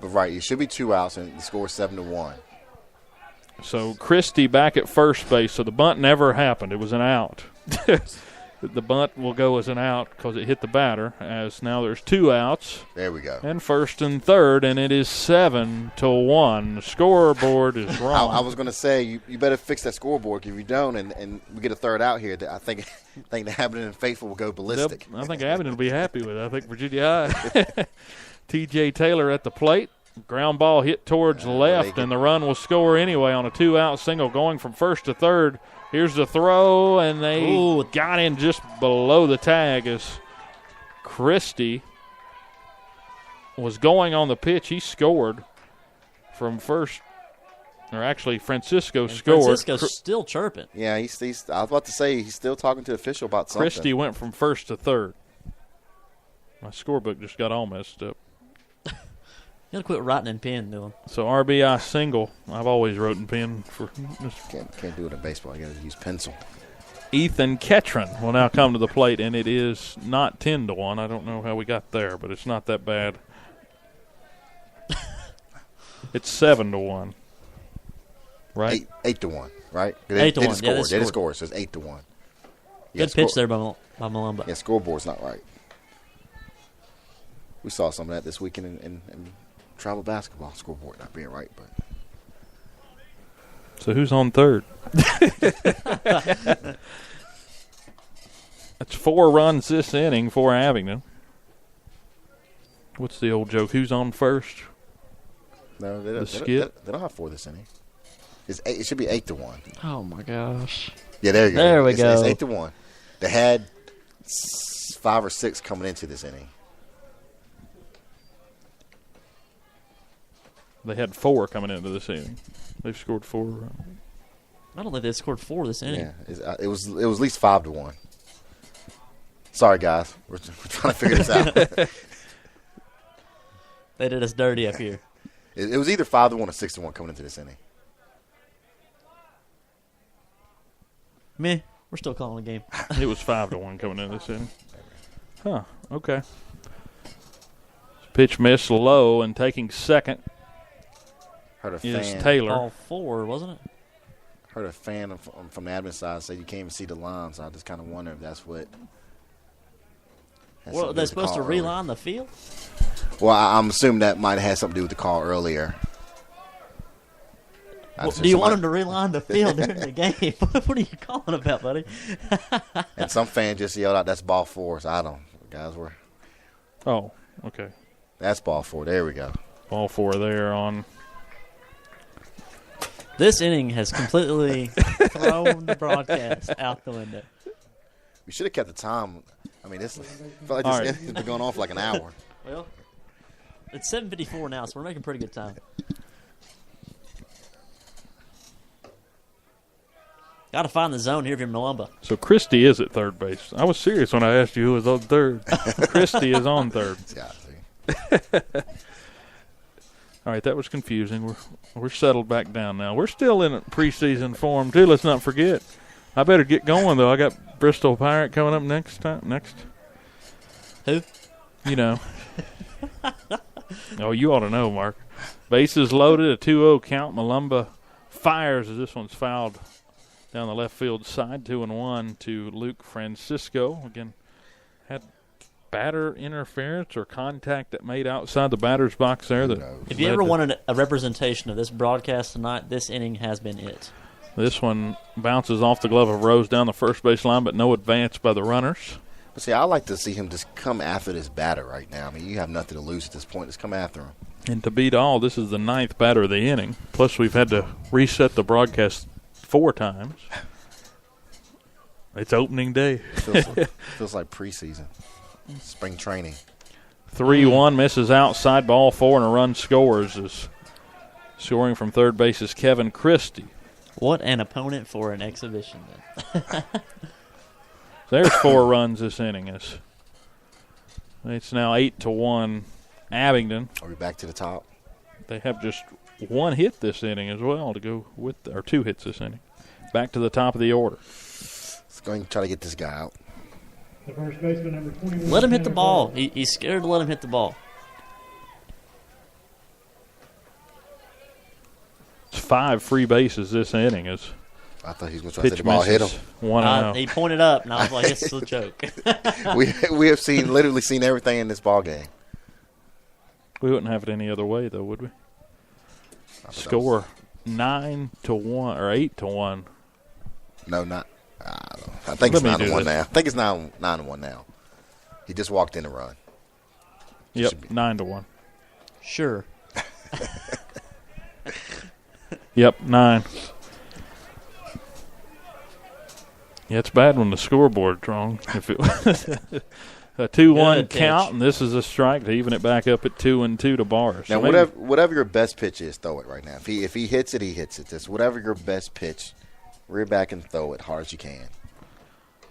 But right, it should be 2 outs, and the score is 7-1. So Christie back at first base. So the bunt never happened. It was an out. The bunt will go as an out because it hit the batter, as now there's 2 outs. There we go. And first and third, and it is 7-1. The scoreboard is wrong. I was going to say, you better fix that scoreboard. If you don't, and we get a third out here, I think the Abingdon faithful will go ballistic. I think Abingdon will be happy with it. I think Virginia High. T.J. Taylor at the plate. Ground ball hit towards left, and the run will score anyway on a 2-out single going from first to third. Here's the throw, and they got in just below the tag as Christie was going on the pitch. He scored from first, or actually Francisco scored. Francisco's still chirping. Yeah, I was about to say he's still talking to the official about something. Christie went from first to third. My scorebook just got all messed up. You gotta quit writing in pen, Dylan. So RBI single. I've always wrote in pen for. Can't do it in baseball. You gotta use pencil. Ethan Ketron will now come to the plate, and it is not 10-1. I don't know how we got there, but it's not that bad. It's 7-1. Right? 8-1. Right? 8-1. They did score. So it's 8-1. Good pitch there by Malumba. Yeah, scoreboard's not right. We saw some of that this weekend in travel basketball. Scoreboard not being right, but. So who's on third? That's 4 runs this inning for Abingdon. What's the old joke? Who's on first? No, they don't have 4 this inning. It should be 8-1. Oh my gosh. Yeah, there you go. There we go. It's 8-1. They had 5 or 6 coming into this inning. They had 4 coming into this inning. They've scored 4. I don't think they scored 4 this inning. Yeah, it was at least 5-1. Sorry, guys. We're trying to figure this out. They did us dirty up here. It was either 5-1 or 6-1 coming into this inning. Meh. We're still calling a game. It was 5-1 coming into this inning. Huh. Okay. Pitch missed low, and taking second is Taylor. Ball 4, wasn't it? Heard a fan from the admin side say you can't even see the line, so I just kind of wonder if that's what. Well, are they supposed to reline the field? Well, I'm assuming that might have had something to do with the call earlier. Well, do you want them to reline the field during the game? What are you calling about, buddy? And some fan just yelled out, "That's ball 4." So I don't, guys. Oh, okay. That's ball 4. There we go. Ball 4 there on. This inning has completely thrown the broadcast out the window. We should have kept the time. I mean, I felt like this inning has been going on for like an hour. Well, it's 7:54 now, so we're making pretty good time. Got to find the zone here if you're Malumba. So Christie is at third base. I was serious when I asked you who was on third. Christie is on third. Yeah, All right, that was confusing. We're settled back down now. We're still in preseason form too. Let's not forget. I better get going though. I got Bristol Pirate coming up next. Who? You know. Oh, you ought to know, Mark. Bases loaded, a 2-0 count. Malumba fires as this one's fouled down the left field side. 2-1 to Luke Francisco. Again, had batter interference or contact that made outside the batter's box there. If you ever wanted a representation of this broadcast tonight, this inning has been it. This one bounces off the glove of Rose down the first base line, but no advance by the runners. But see, I like to see him just come after this batter right now. I mean, you have nothing to lose at this point. Just come after him. And to beat all, this is the 9th batter of the inning. Plus, we've had to reset the broadcast 4 times. It's opening day. Feels like preseason. Spring training. 3-1 misses outside, ball 4, and a run scores. Scoring from third base is Kevin Christie. What an opponent for an exhibition. There's 4 runs this inning. It's now 8-1 Abingdon. Are we back to the top? They have just 1 hit this inning as well to go with, or 2 hits this inning. Back to the top of the order. Let's go and try to get this guy out. The first baseman, number 21. Let him hit the ball. He's scared to let him hit the ball. 5 free bases this inning. As I thought he was going to try to say pitch the ball hit misses him. 1-0. He pointed up, and I was like, "This is a joke." We have literally seen everything in this ball game. We wouldn't have it any other way, though, would we? Score 9-1 or 8-1. No, not. I think it's 9-1 now. I think it's 9-1 now. He just walked in to run. Yep, 9-1. Sure. Yep, 9. Yeah, it's bad when the scoreboard's wrong. If it was a 2-1 count, and this is a strike to even it back up at 2-2 to Bars. Now, whatever your best pitch is, throw it right now. If he hits it, he hits it. Just whatever your best pitch, rear back and throw it hard as you can.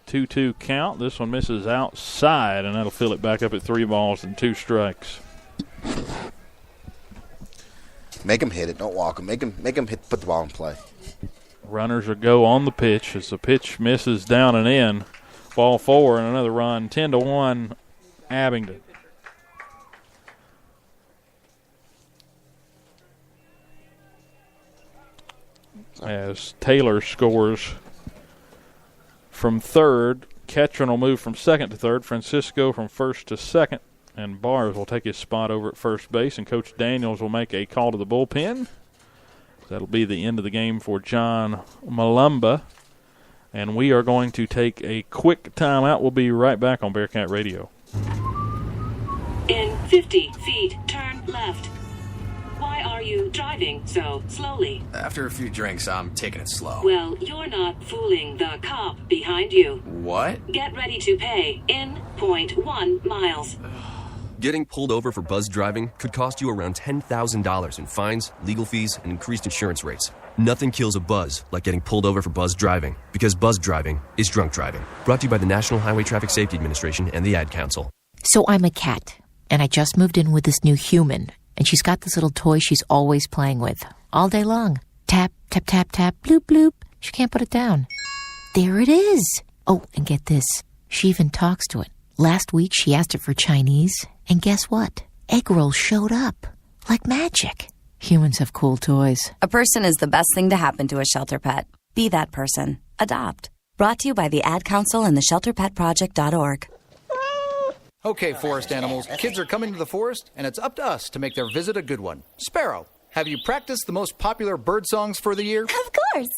2-2 count. This one misses outside, and that'll fill it back up at 3 balls and 2 strikes. Make him hit it. Don't walk him. Make him put the ball in play. Runners are go on the pitch as the pitch misses down and in. Ball 4 and another run. 10-1 Abingdon. As Taylor scores from third, Ketron will move from second to third, Francisco from first to second, and Bars will take his spot over at first base, and Coach Daniels will make a call to the bullpen. That'll be the end of the game for John Malumba, and we are going to take a quick timeout. We'll be right back on Bearcat Radio. In 50 feet, turn left. Why are you driving so slowly? After a few drinks, I'm taking it slow. Well, you're not fooling the cop behind you. What? Get ready to pay in 0.1 miles. Getting pulled over for buzz driving could cost you around $10,000 in fines, legal fees, and increased insurance rates. Nothing kills a buzz like getting pulled over for buzz driving, because buzz driving is drunk driving. Brought to you by the National Highway Traffic Safety Administration and the Ad Council. So I'm a cat, and I just moved in with this new human, and she's got this little toy she's always playing with, all day long. Tap, tap, tap, tap, bloop, bloop. She can't put it down. There it is. Oh, and get this. She even talks to it. Last week, she asked it for Chinese, and guess what? Egg rolls showed up. Like magic. Humans have cool toys. A person is the best thing to happen to a shelter pet. Be that person. Adopt. Brought to you by the Ad Council and the ShelterPetProject.org. Okay, forest animals, kids are coming to the forest, and it's up to us to make their visit a good one. Sparrow, have you practiced the most popular bird songs for the year? Of course.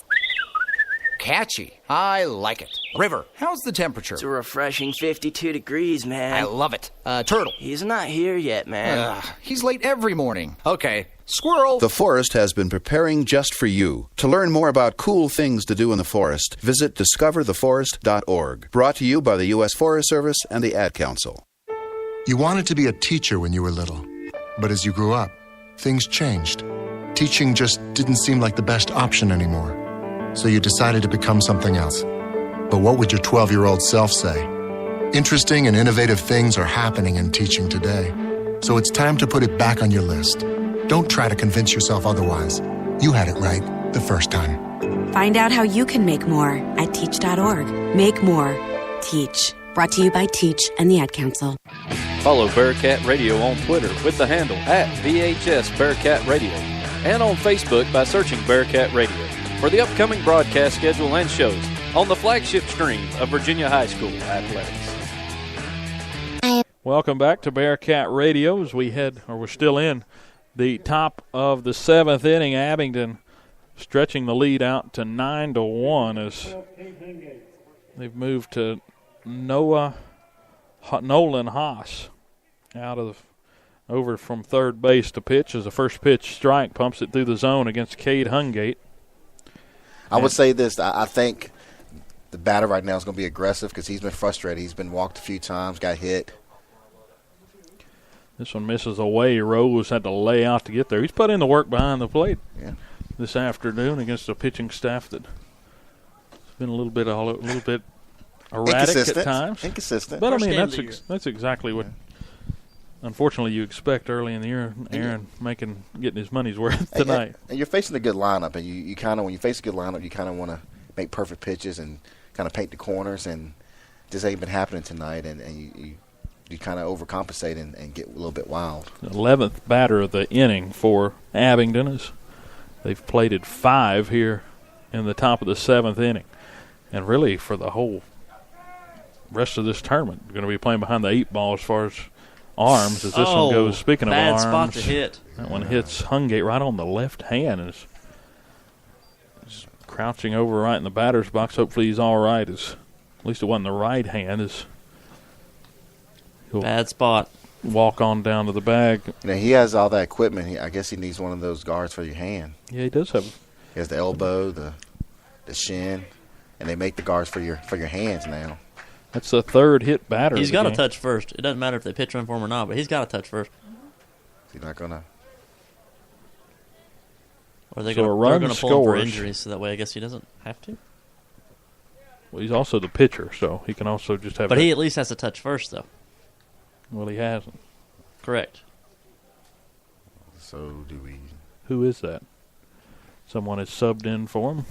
Catchy. I like it. River, how's the temperature? It's a refreshing 52 degrees, man. I love it. Turtle. He's not here yet, man. He's late every morning. Okay. Squirrel. The forest has been preparing just for you. To learn more about cool things to do in the forest, visit discovertheforest.org. Brought to you by the U.S. Forest Service and the Ad Council. You wanted to be a teacher when you were little, but as you grew up, things changed. Teaching just didn't seem like the best option anymore. So you decided to become something else. But what would your 12-year-old self say? Interesting and innovative things are happening in teaching today. So it's time to put it back on your list. Don't try to convince yourself otherwise. You had it right the first time. Find out how you can make more at teach.org. Make more. Teach. Brought to you by Teach and the Ad Council. Follow Bearcat Radio on Twitter with the handle @VHS Bearcat Radio and on Facebook by searching Bearcat Radio for the upcoming broadcast schedule and shows on the flagship stream of Virginia High School Athletics. Welcome back to Bearcat Radio as we're still in the top of the 7th inning. Abingdon stretching the lead out to 9-1 as they've moved to Nolan Haas over from third base to pitch as the first pitch strike pumps it through the zone against Cade Hungate. I would say this. I think the batter right now is going to be aggressive because he's been frustrated. He's been walked a few times, got hit. This one misses away. Rose had to lay out to get there. He's put in the work behind the plate this afternoon against a pitching staff that's been a little bit erratic at times. Inconsistent. But, I mean, that's exactly what, unfortunately, you expect early in the year. Aaron getting his money's worth tonight. And you're facing a good lineup, and you kind of, when you face a good lineup, you kind of want to make perfect pitches and kind of paint the corners, and this ain't been happening tonight, and you kind of overcompensate and get a little bit wild. The 11th batter of the inning for Abingdon is They've plated 5 here in the top of the 7th inning. And really, for the whole rest of this tournament, we're going to be playing behind the 8 ball as far as arms as this one goes. Speaking of bad arms, spot to hit. That one hits Hungate right on the left hand and is crouching over right in the batter's box. Hopefully he's all right. At least it wasn't the right hand. Bad spot. Walk on down to the bag. Now, he has all that equipment. I guess he needs one of those guards for your hand. Yeah, he does have. He has the elbow, the shin, and they make the guards for your hands now. That's the 3rd hit batter. He's got to touch first. It doesn't matter if they pitch run for him or not, but he's got to touch first. He's not gonna. Or they're going to pull him for injuries, so that way I guess he doesn't have to. Well, he's also the pitcher, so he can also just have. But he at least has to touch first, though. Well, he hasn't. Correct. So do we? Who is that? Someone has subbed in for him.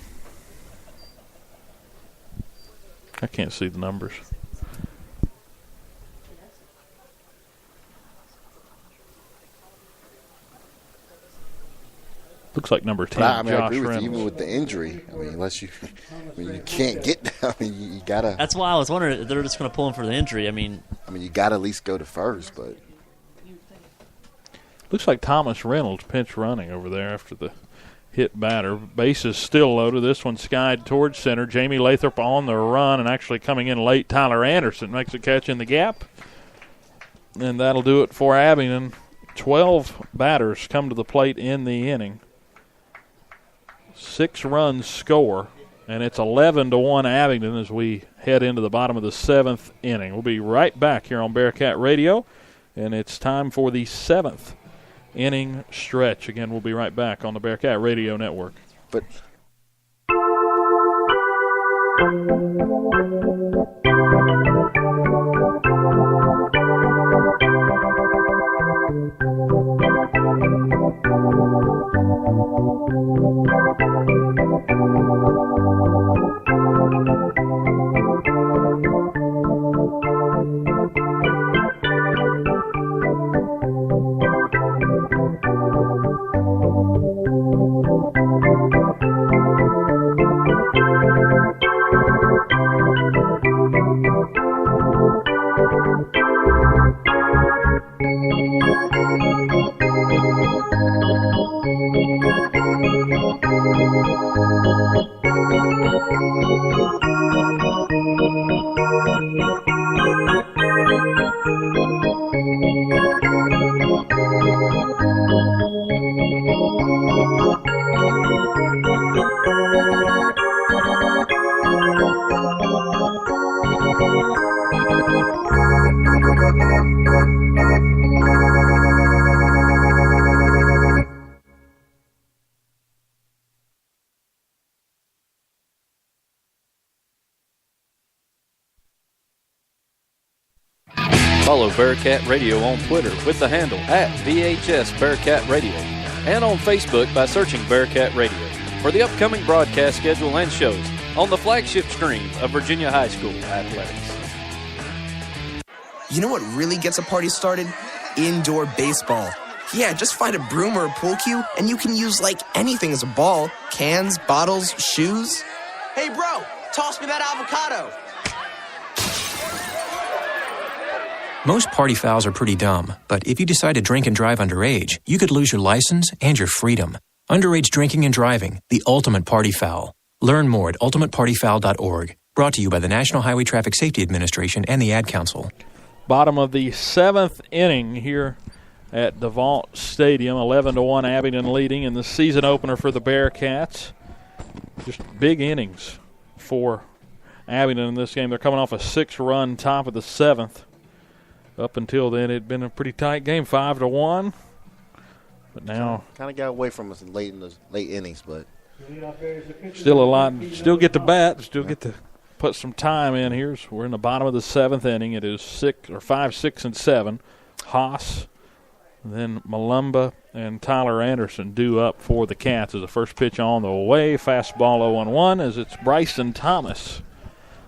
I can't see the numbers. Looks like number 10, I Josh agree with Reynolds. you, even with the injury. Unless you can't get down. You gotta. That's why I was wondering if they're just going to pull him for the injury. you gotta at least go to first, but. Looks like Thomas Reynolds pinch running over there after the hit batter. Base is still loaded. This one skied towards center. Jamie Lathrop on the run and actually coming in late. Tyler Anderson makes a catch in the gap. And that'll do it for Abingdon. 12 batters come to the plate in the inning. 6 runs score, and it's 11-1 Abingdon as we head into the bottom of the 7th inning. We'll be right back here on Bearcat Radio, and it's time for the 7th inning stretch. Again, we'll be right back on the Bearcat Radio Network. But Follow Bearcat Radio on Twitter with the handle @VHS Bearcat Radio and on Facebook by searching Bearcat Radio for the upcoming broadcast schedule and shows on the flagship stream of Virginia High School athletics. You know what really gets a party started? Indoor baseball. Yeah, just find a broom or a pool cue and you can use like anything as a ball. Cans, bottles, shoes. Hey, bro, toss me that avocado. Most party fouls are pretty dumb, but if you decide to drink and drive underage, you could lose your license and your freedom. Underage drinking and driving, the ultimate party foul. Learn more at ultimatepartyfoul.org. Brought to you by the National Highway Traffic Safety Administration and the Ad Council. Bottom of the 7th inning here at DeVault Stadium. 11-1 Abingdon leading in the season opener for the Bearcats. Just big innings for Abingdon in this game. They're coming off a 6-run top of the 7th. Up until then, it had been a pretty tight game, 5-1. But now kind of got away from us late in the late innings, but still a lot. Still get to bat. Still get to put some time in here. So we're in the bottom of the 7th inning. It is 5, 6, and 7. Haas, then Malumba and Tyler Anderson due up for the Cats as the first pitch on the way. Fastball 0-1 as it's Bryson Thomas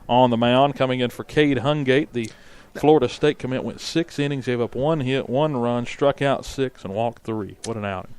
on the mound coming in for Cade Hungate. The Florida State commit went 6 innings, gave up 1 hit, 1 run, struck out 6, and walked 3. What an outing.